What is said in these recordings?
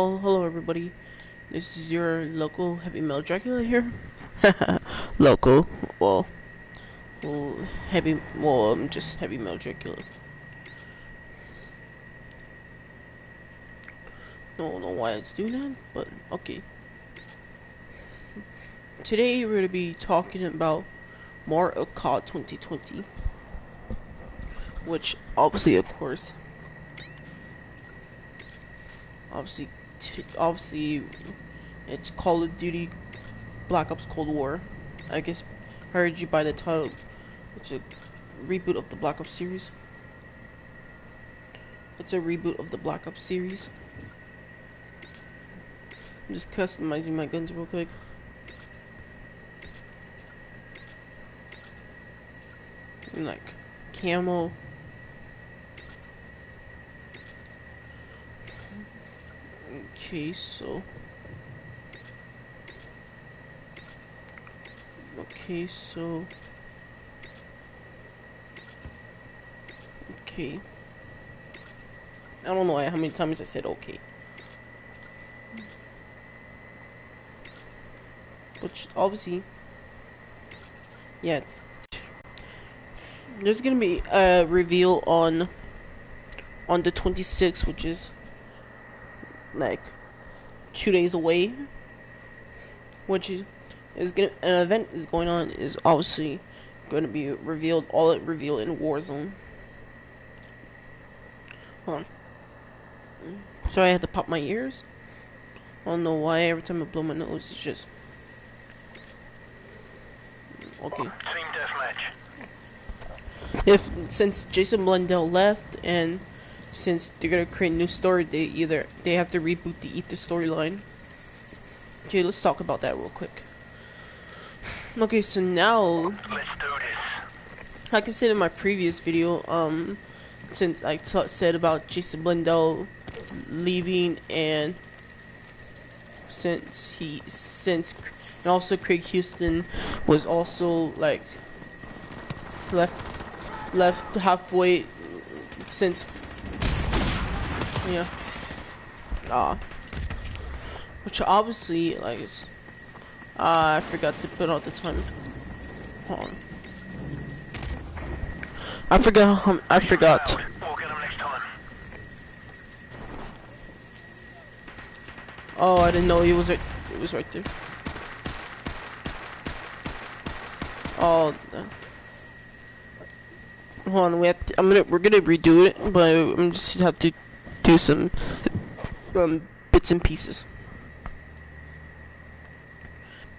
Oh, hello everybody. This is your local heavy metal Dracula here. Local, well, well, I'm just heavy metal Dracula. Don't know why it's doing that, but okay. Today we're gonna be talking about more of COD 2020, which obviously, of course, obviously, it's Call of Duty Black Ops Cold War. I guess I heard you by the title. It's a reboot of the Black Ops series. It's a reboot of the Black Ops series. I'm just customizing my guns real quick. And like camo. Okay, so okay. I don't know how many times I said okay. Which obviously, yeah, there's gonna be a reveal on the 26th, which is like 2 days away. Which is gonna an event is going on is obviously going to be revealed in Warzone. Hold on. So I had to pop my ears. I don't know why every time I blow my nose, it's just okay. Team deathmatch. Since Jason Blundell left and since they're gonna create a new story, they have to reboot the Ether storyline. Okay, let's talk about that real quick. Okay, so now Let's do this. like I said in my previous video, since I said about Jason Blundell leaving and and also Craig Houston was also like left halfway since which obviously like is I forgot to put out the time. Hold on. I forgot. We'll get them next time. Oh, I didn't know it was right. It was right there. Oh, hold on. We're gonna redo it, but I'm just have to do some bits and pieces.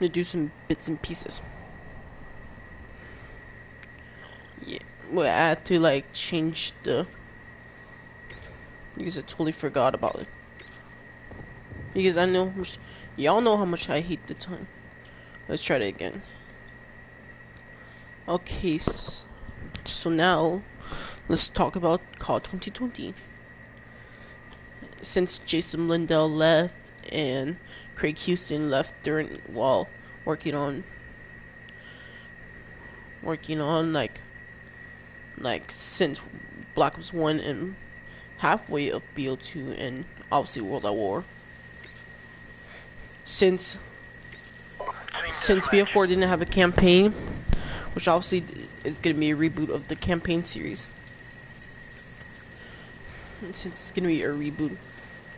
I'm gonna do some bits and pieces. Yeah, well, I had to like change the because I totally forgot about it. Because I know y'all know how much I hate the time. Let's try it again. Okay, so now let's talk about COD 2020. Since Jason Lindell left and Craig Houston left while working on like since Black Ops 1 and halfway of BO2 and obviously World at War. Since BO4 didn't have a campaign, which obviously is gonna be a reboot of the campaign series. Since it's gonna be a reboot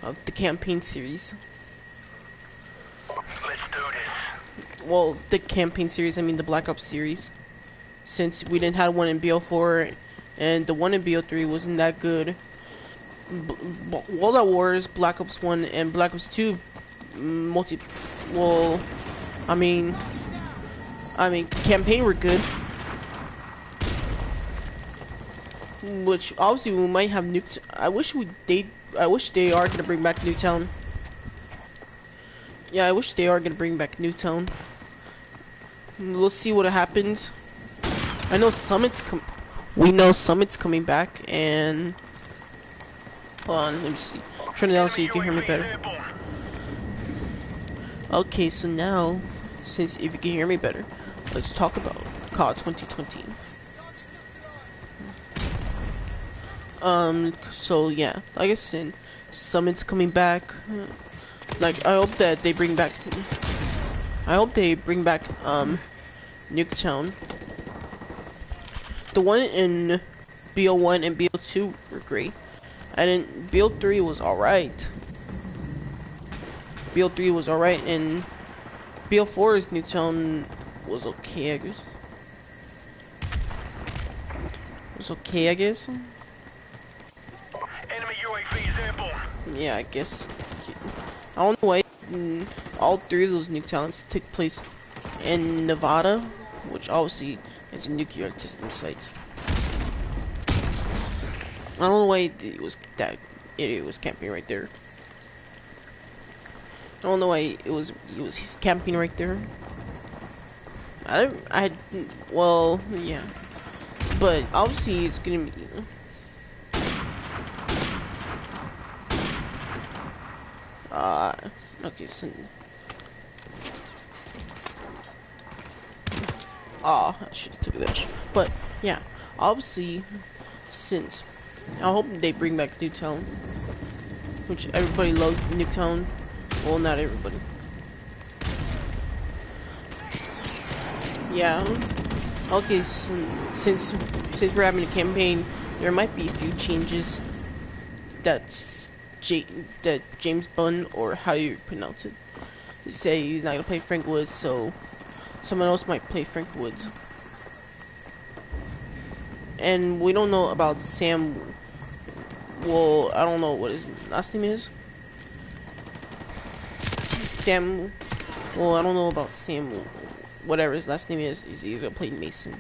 of the campaign series. Let's do this. Well, the campaign series, I mean the Black Ops series. Since we didn't have one in BO4 and the one in BO3 wasn't that good. World at War's Black Ops 1 and Black Ops 2 I mean campaign were good. Which obviously we might have nuked. I wish they are gonna bring back Newtown. Yeah, I wish they are gonna bring back Newtown. Let's see what happens. I know we know Summit's coming back, and hold on, let me see. Turn it down so you can hear me better. Okay, so now, since if you can hear me better, let's talk about COD 2020. So yeah, like I said, Summit's coming back. Like, I hope that they bring back. I hope they bring back Nuketown. The one in BO1 and BO2 were great. And then BO3 was alright. BO3 was alright, and BO4's Nuketown was okay, I guess. Was okay, I guess. Enemy UAV is airborne. Yeah, I guess. I don't know why all three of those Nuketowns take place in Nevada, which obviously is a nuclear testing site. I don't know why it was that idiot was camping right there. I don't know why he's camping right there. Well, yeah, but obviously it's gonna be. Okay, so. I should have took that. But yeah, obviously, since I hope they bring back Nuketown, which everybody loves Nuketown. Well, not everybody. Yeah. Okay, so, since we're having a campaign, there might be a few changes. That James Bunn, or how you pronounce it, say he's not gonna play Frank Woods, so someone else might play Frank Woods. And we don't know about Sam. Well, I don't know what his last name is. Sam. Well, I don't know about Sam. Whatever his last name is, he's either gonna play Mason.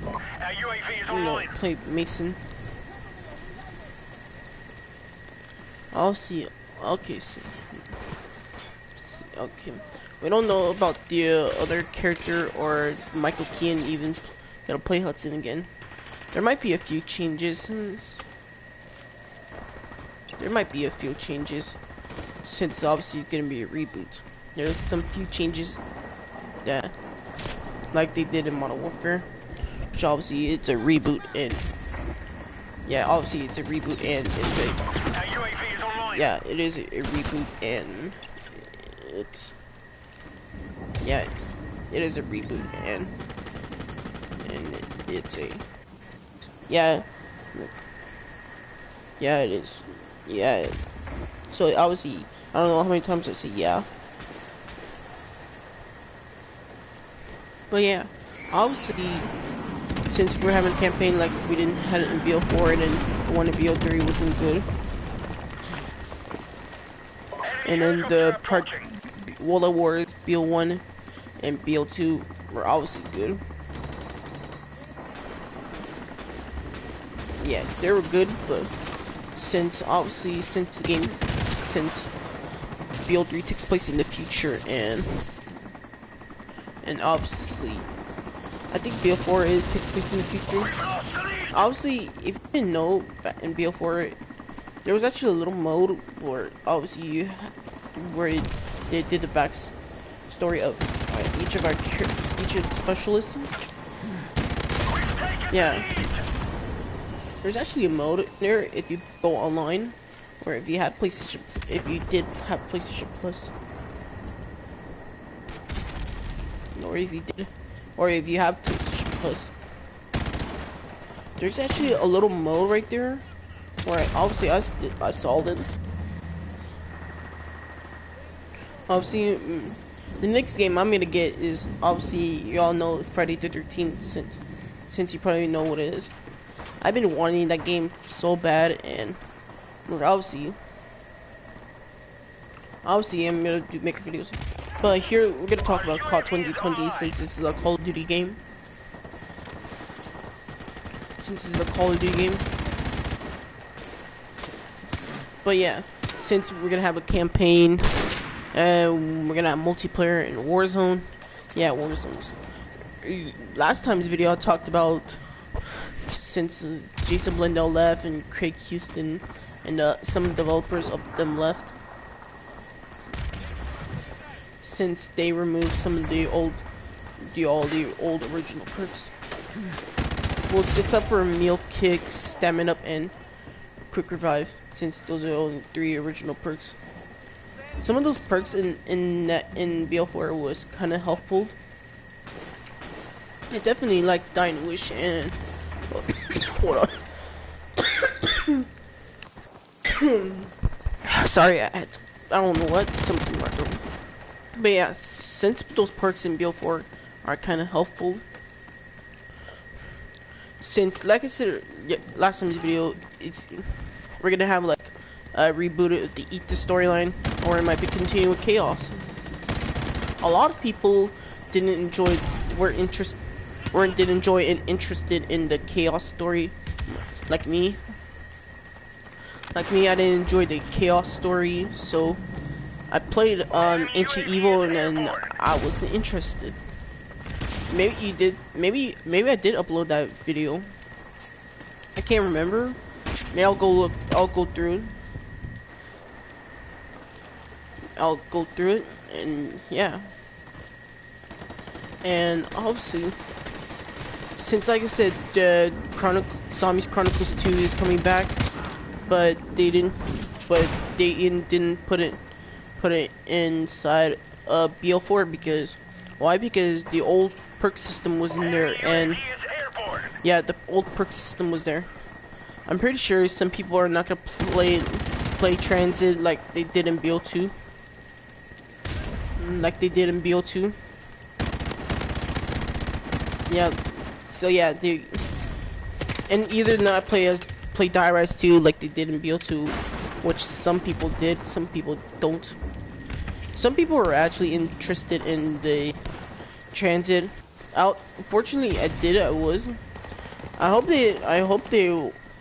Our UAV is No, online. play Mason. I'll see. Okay, so, okay. We don't know about the other character or Michael Keane even gonna play Hudson again. There might be a few changes. There might be a few changes since obviously it's gonna be a reboot. There's some few changes that, like they did in Modern Warfare, which obviously it's a reboot, and yeah, obviously it's a reboot and it's a. Our UAV is online. Yeah, it is a reboot, and it's. Yeah, it is a reboot, and it's a. Yeah. Yeah, it is. Yeah. So obviously, I don't know how many times I say yeah. But yeah, obviously, since we're having a campaign like we didn't had it in BO4, and then the one in BO3 wasn't good. And then the part World of Wars BO1 and BO2 were obviously good. Yeah, they were good, but since BO3 takes place in the future, and obviously I think BO4 takes place in the future. Obviously, if you didn't know, in BO4 there was actually a little mode where obviously they did the backstory of each of the specialists. Yeah, there's actually a mode there if you go online, or if you had PlayStation, if you did have PlayStation Plus, or if you have PlayStation Plus. There's actually a little mode right there where obviously I solved it. Obviously, the next game I'm gonna get is obviously y'all know Friday the 13th, since you probably know what it is. I've been wanting that game so bad, and obviously I'm gonna make videos. But here we're gonna talk about COD 2020 since this is a Call of Duty game. But yeah, since we're gonna have a campaign and we're gonna have multiplayer in Warzone. Yeah, Warzones. Last time's video I talked about since Jason Blendell left and Craig Houston and some developers of them left, since they removed some of the old original perks. Well, except for meal kick, stamina up, and quick revive, since those are the only 3 original perks. some of those perks in BL4 was kind of helpful. I definitely like Dying Wish and hold on. Sorry, I don't know what something wrong. But yeah, since those perks in BL4 are kind of helpful, since like I said last time's video, we're gonna have like a reboot of the Ether storyline, or it might be continuing with Chaos. A lot of people didn't enjoy, didn't enjoy and interested in the Chaos story, like me. Like me, I didn't enjoy the Chaos story, so I played Ancient Evil, and then I wasn't interested. Maybe you did. Maybe I did upload that video. I can't remember. Maybe I'll go look. I'll go through it. I'll go through it, and yeah. And obviously, since like I said, the Zombies Chronicles 2 is coming back, but they didn't put it inside BL4 because why? Because the old perk system was in there, and yeah, the old perk system was there. I'm pretty sure some people are not gonna play Transit like they did in BL2. Yeah, so yeah, and either not play Die Rise 2 like they did in BL2, which some people did, some people don't. Some people were actually interested in the Transit out. Unfortunately, I was. I hope they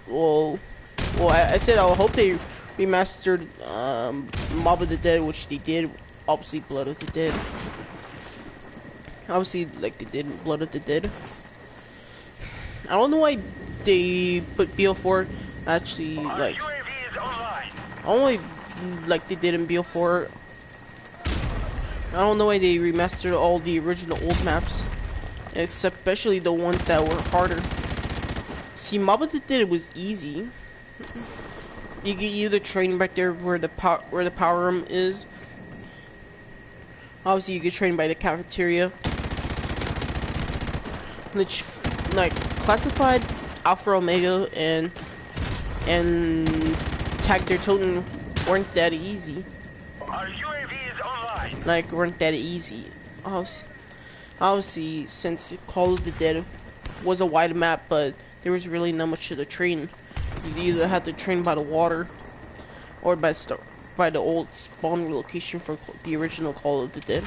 will. Well, I said I hope they remastered Mob of the Dead, which they did. Obviously, Blood of the Dead. Obviously, like they did in Blood of the Dead. I don't know why they put BL4 actually like. Only like they did in BL4. I don't know why they remastered all the original old maps, especially the ones that were harder. See, Mob of the Dead was easy. You get either train back there where the power room is. Obviously, you get trained by the cafeteria. Which, like, Classified, Alpha Omega, and Tag Der Toten weren't that easy. Our UAV is online. Like, weren't that easy. Obviously, since Call of the Dead was a wide map, but there was really not much to the train. You either had to train by the water, or by the old spawn location for the original Call of the Dead.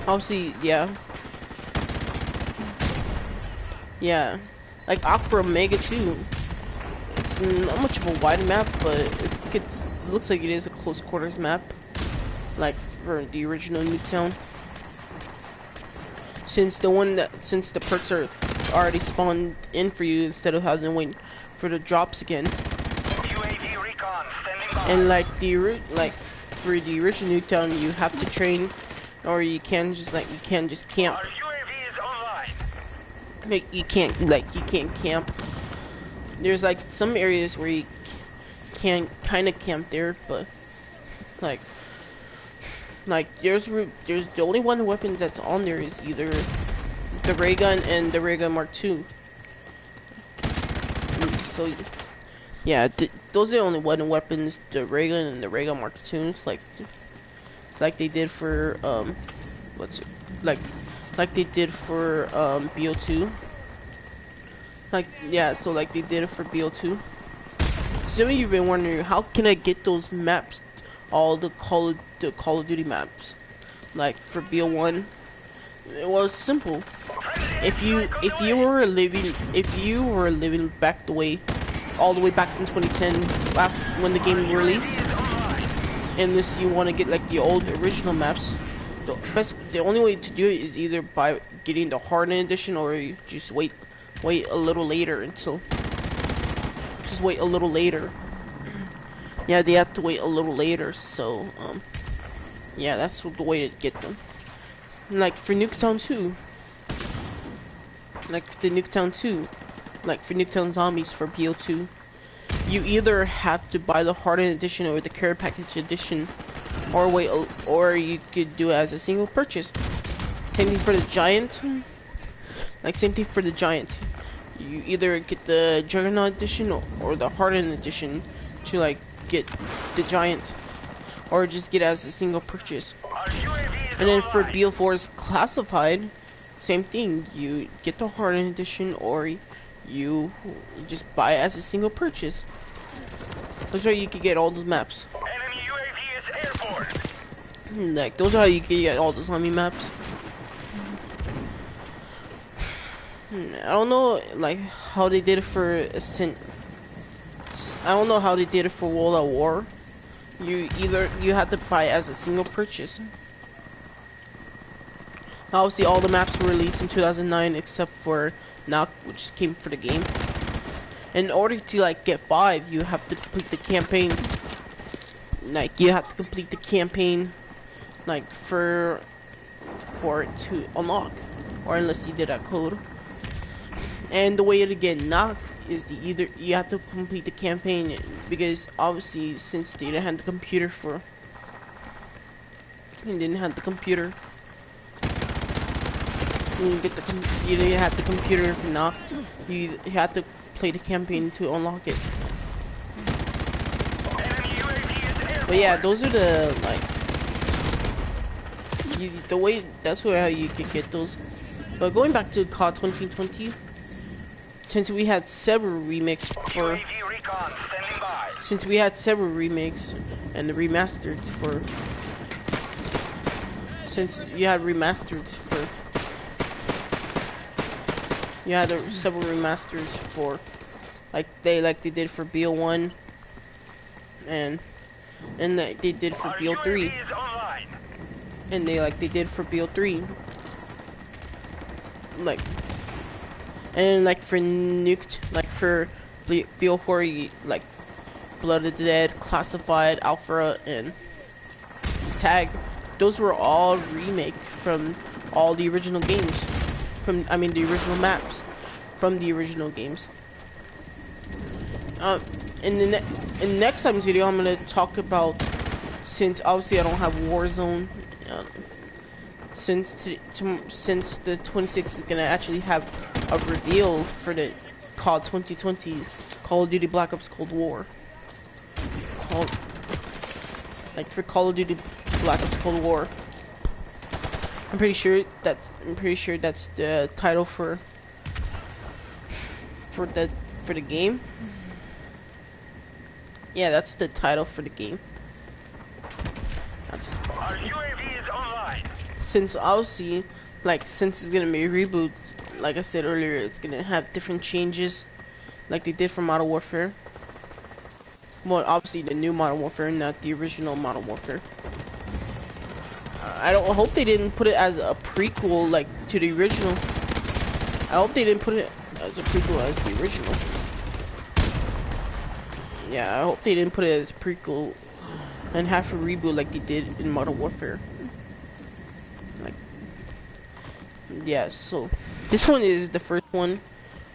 Obviously, yeah. Yeah. Like Aqua Omega 2. It's not much of a wide map, but it looks like it is a close quarters map. Like for the original Nuketown. Since the perks are already spawned in for you instead of having to wait for the drops again. UAV recon standing by. And like for the original Nuketown, you have to train, or you can't just camp. Our UAV is online. Like you can't camp. There's like some areas where you can kind of camp there, but like there's the only one weapon that's on there is either the ray gun and the ray gun Mark II. So yeah, those are the only one weapons, the ray gun and the ray gun Mark II. Like they did for like they did for BO2. Like yeah, so like they did it for BO2. Some of you've been wondering, how can I get those maps, all the Call of Duty maps, like for BO1? It was simple. If you were living back all the way back in 2010, back when the game released, and this you want to get like the old original maps, the only way to do it is either by getting the hardened edition, or you just wait a little later until. Just wait a little later. Yeah, they have to wait a little later. So yeah, that's the way to get them. Like for Nuketown 2. Like the Nuketown 2. Like for Nuketown Zombies for BO2. you either have to buy the hardened edition or the care package edition, or wait, or you could do it as a single purchase. Same thing for the giant. Like same thing for the giant. You either get the Juggernaut edition or the hardened edition to like get the giant, or just get it as a single purchase. And then for BO4's classified, same thing. You get the hardened edition or you just buy it as a single purchase. Those are how you can get all those maps. Enemy UAV is airborne. Like those are how you can get all the zombie maps. I don't know like how they did it for Ascent. I don't know how they did it for World at War. You had to buy it as a single purchase. Obviously all the maps were released in 2009 except for Knock, which came for the game. In order to like get 5, you have to complete the campaign. Like you have to complete the campaign like for it to unlock, or unless you did that code. And the way to get knocked is you have to complete the campaign, because obviously since they didn't have the computer you didn't have the computer for knocked, you had to play the campaign to unlock it. But yeah, those are the that's how you can get those. But going back to COD 2020, since we had several remakes and the remastered since you had several remasters for like they did for BO1 and they did for BO3 and they did for BO3 and for Nuked, for BO4, like Blood of the Dead, Classified, Alpha, and Tag, those were all remake from all the original games. The original maps from the original games. In the next time's video, I'm gonna talk about, since obviously I don't have Warzone. Since the 26th is gonna actually have a reveal for the COD 2020 Call of Duty Black Ops Cold War. For Call of Duty Black Ops Cold War. I'm pretty sure that's the title for the game. Yeah, that's the title for the game. Our UAV is online. Since obviously, since it's gonna be reboots, like I said earlier, it's gonna have different changes, like they did for Modern Warfare. Well, obviously the new Modern Warfare, not the original Modern Warfare. I hope they didn't put it as a prequel, to the original. I hope they didn't put it as a prequel as the original. Yeah, I hope they didn't put it as a prequel and have a reboot like they did in Modern Warfare. Yeah, so this one is the first one,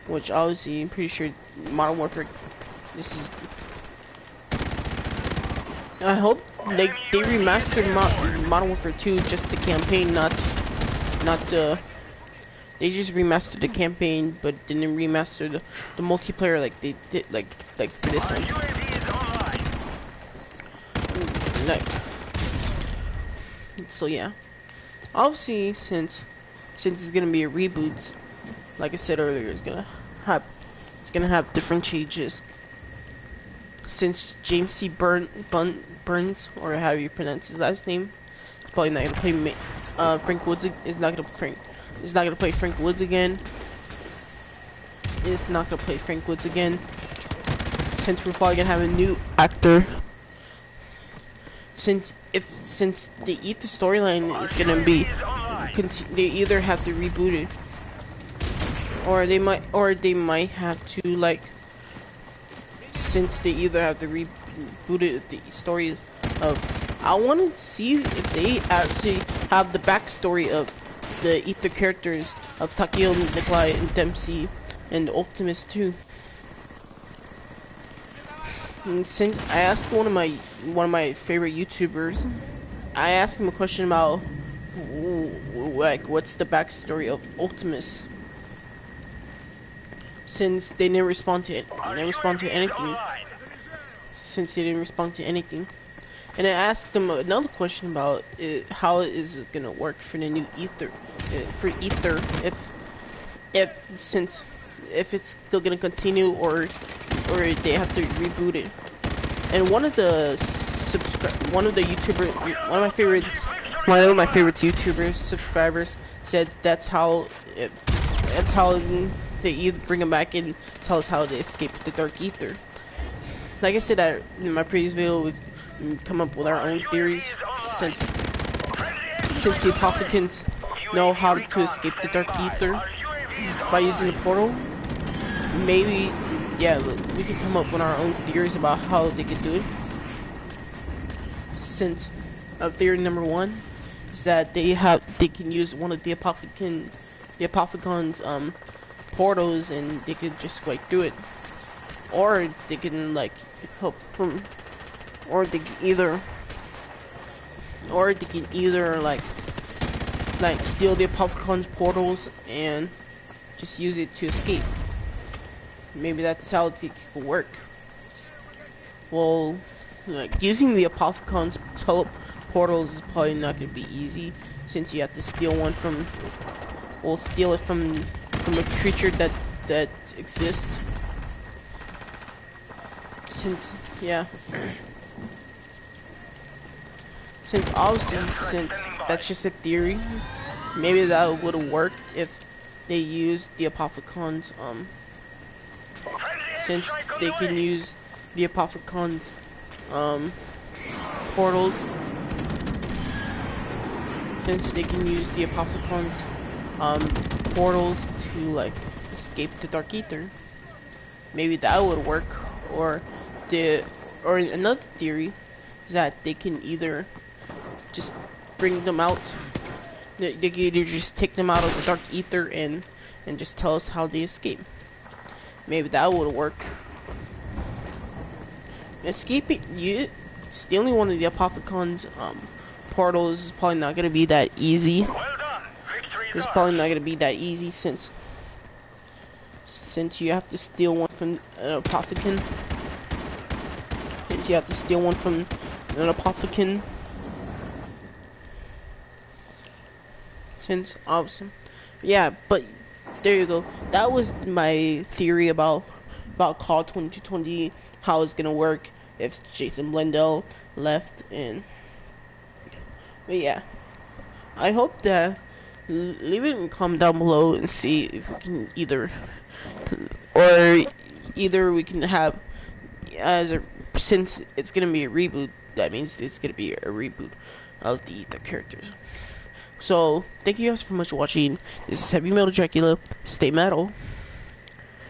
which obviously I'm pretty sure Modern Warfare. This is. I hope they remastered Modern Warfare 2, just the campaign, not the. They just remastered the campaign, but didn't remaster the multiplayer like they did for this one. So yeah, obviously since it's gonna be a reboot, like I said earlier, it's gonna have different changes. Since James C. Burns, or how you pronounce his last name, is probably not gonna play Frank Woods. Is not gonna play Frank Woods again. Is not gonna play Frank Woods again. Since we're probably gonna have a new actor. Since the Ether storyline is gonna be, they either have to reboot it, or they might have to since they either have to reboot it, the story of. I want to see if they actually have the backstory of the Ether characters of Takeo, Nikolai, and Dempsey, and Optimus too. And since I asked one of my favorite YouTubers, I asked him a question about like what's the backstory of Optimus. Since they didn't respond to it, they didn't respond to anything. Since they didn't respond to anything, and I asked them another question about how is it gonna work for the new Ether, if it's still gonna continue or they have to reboot it. And one of my favorites YouTubers subscribers said that's how they either bring them back and tell us how they escape the dark ether. Like I said in my previous video, we come up with our own theories since the Apothicans know how to escape the dark ether by using the portal. Maybe, yeah, we can come up with our own theories about how they could do it. Since theory number one is that they can use one of the Apothicons portals and they could just like do it, or they can like help from, or they can either like steal the Apothicons portals and just use it to escape. Maybe that's how it could work. Well, like using the Apothicons portals is probably not gonna be easy, since you have to steal one from, well, steal it from a creature that exists. Since that's just a theory, maybe that would have worked if they used the Apothicons, since they can use the Apothicons portals, portals to like escape the dark ether. Maybe that would work. Or another theory is that they can either just bring them out. They can either just take them out of the dark ether and just tell us how they escape. Maybe that would work. Stealing one of the Apothicons portals is probably not gonna be that easy. It's probably not gonna be that easy since you have to steal one from an Apothicon. Since awesome. Yeah, but there you go. That was my theory about CAW 2220, how it's gonna work if Jason Blundell left. But yeah, I hope that leave it in comment down below and see if we can either we can have, since it's gonna be a reboot, that means it's gonna be a reboot of the characters. So thank you guys so much for watching. This is Heavy Metal Dracula. Stay metal.